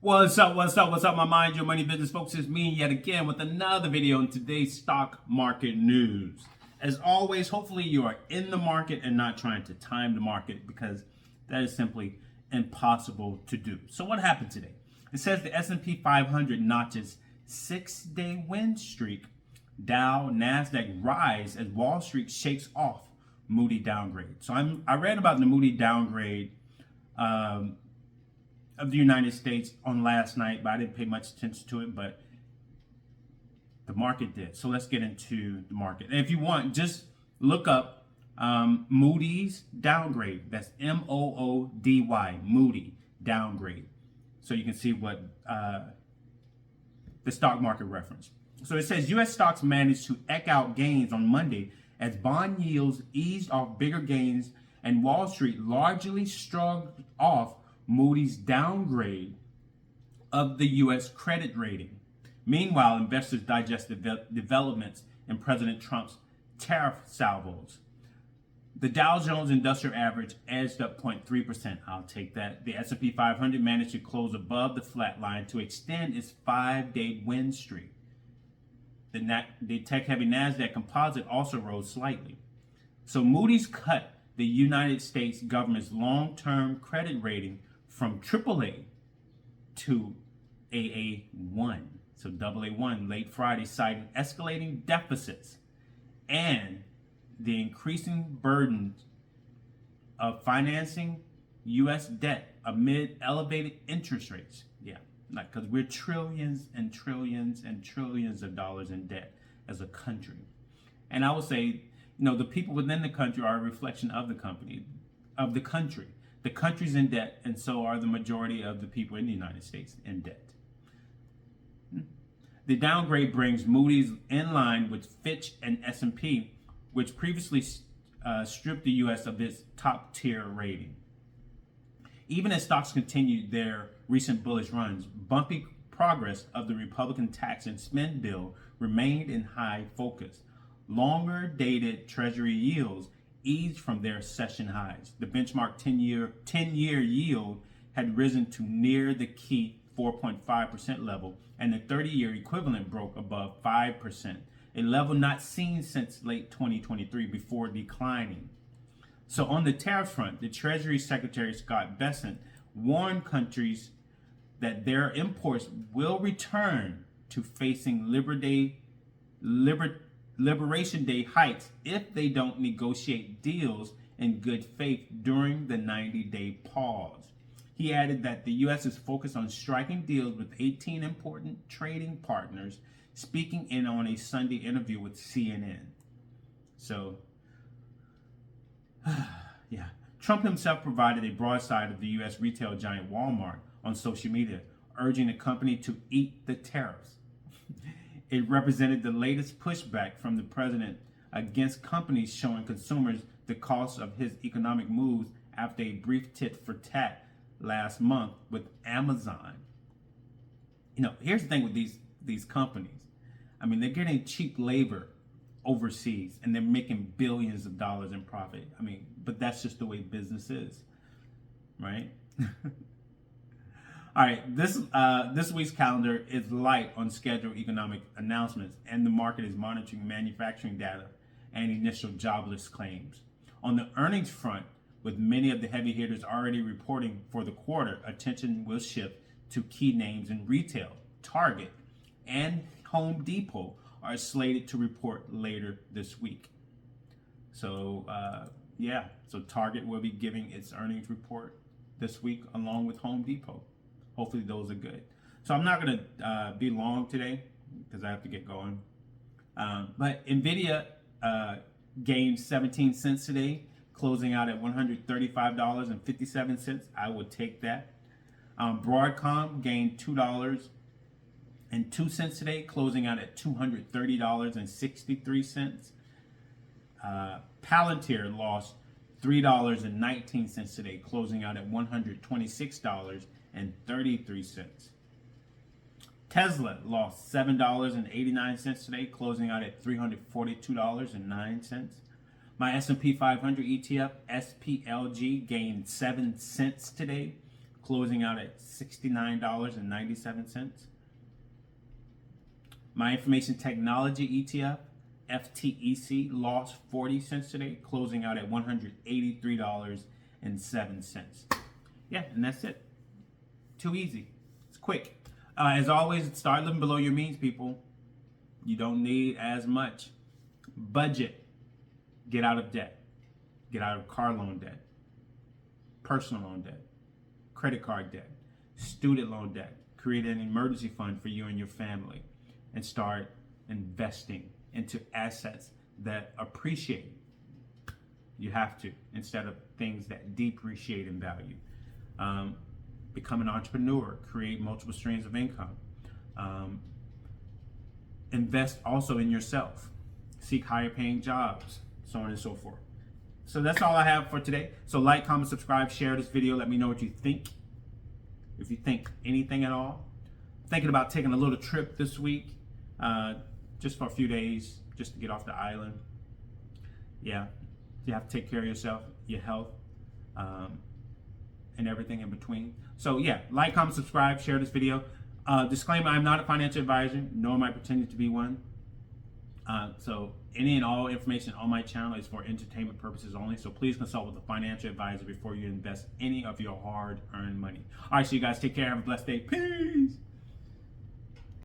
What's up, my Mind Your Money business folks? It's me yet again with another video on today's stock market news. As always, hopefully you are in the market and not trying to time the market, because that is simply impossible to do. So what happened today? It says the S&P 500 notches 6-day win streak. Dow, NASDAQ rise as Wall Street shakes off Moody downgrade. So I read about the Moody downgrade of the United States on last night, but I didn't pay much attention to it, but the market did. So let's get into the market. And if you want, just look up Moody's downgrade. That's M-O-O-D-Y, Moody downgrade. So you can see what the stock market reference. So it says U.S. stocks managed to eke out gains on Monday as bond yields eased off bigger gains and Wall Street largely shrugged off Moody's downgrade of the U.S. credit rating. Meanwhile, investors digest developments in President Trump's tariff salvos. The Dow Jones Industrial Average edged up 0.3%. I'll take that. The S&P 500 managed to close above the flat line to extend its 5-day win streak. The tech-heavy NASDAQ composite also rose slightly. So Moody's cut the United States government's long-term credit rating from AAA to AA1, so AA1 late Friday, citing escalating deficits and the increasing burdens of financing U.S. debt amid elevated interest rates. Yeah, because we're trillions and trillions and trillions of dollars in debt as a country. And I would say, the people within the country are a reflection of the country. The country's in debt, and so are the majority of the people in the United States in debt. The downgrade brings Moody's in line with Fitch and S&P, which previously stripped the U.S. of its top-tier rating. Even as stocks continued their recent bullish runs, bumpy progress of the Republican tax and spend bill remained in high focus. Longer-dated Treasury yields eased from their session highs. The benchmark 10-year yield had risen to near the key 4.5% level, and the 30-year equivalent broke above 5%, a level not seen since late 2023 before declining. So on the tariff front, the Treasury Secretary Scott Bessent warned countries that their imports will return to facing Liberation Day heights if they don't negotiate deals in good faith during the 90-day pause. He added that the U.S. is focused on striking deals with 18 important trading partners, speaking in on a Sunday interview with CNN. So, yeah. Trump himself provided a broadside of the U.S. retail giant Walmart on social media, urging the company to eat the tariffs. It represented the latest pushback from the president against companies showing consumers the cost of his economic moves after a brief tit-for-tat last month with Amazon. Here's the thing with these companies. They're getting cheap labor overseas and they're making billions of dollars in profit. But that's just the way business is, right? All right, this week's calendar is light on scheduled economic announcements, and the market is monitoring manufacturing data and initial jobless claims. On the earnings front, with many of the heavy hitters already reporting for the quarter, attention will shift to key names in retail. Target and Home Depot are slated to report later this week. So, so Target will be giving its earnings report this week along with Home Depot. Hopefully those are good. So I'm not going to be long today because I have to get going. But NVIDIA gained 17 cents today, closing out at $135.57. I would take that. Broadcom gained $2.02 today, closing out at $230.63. Palantir lost $3.19 today, closing out at $126.33. Tesla lost $7.89 today, closing out at $342.09. My S&P 500 ETF, SPLG, gained 7 cents today, closing out at $69.97. My information technology ETF, FTEC, lost 40 cents today, closing out at $183.07. Yeah, and that's it. Too easy. It's quick. As always, start living below your means, people. You don't need as much. Budget. Get out of debt. Get out of car loan debt, personal loan debt, credit card debt, student loan debt. Create an emergency fund for you and your family and start investing into assets that appreciate. You have to, instead of things that depreciate in value. Become an entrepreneur, create multiple streams of income. Invest also in yourself, seek higher paying jobs, so on and so forth. So that's all I have for today. So like, comment, subscribe, share this video. Let me know what you think. If you think anything at all. Thinking about taking a little trip this week, just for a few days, just to get off the island. Yeah, you have to take care of yourself, your health, and everything in between. So yeah, like, comment, subscribe, share this video. Disclaimer, I'm not a financial advisor, nor am I pretending to be one. So any and all information on my channel is for entertainment purposes only. So please consult with a financial advisor before you invest any of your hard-earned money. All right, so you guys take care. Have a blessed day. Peace.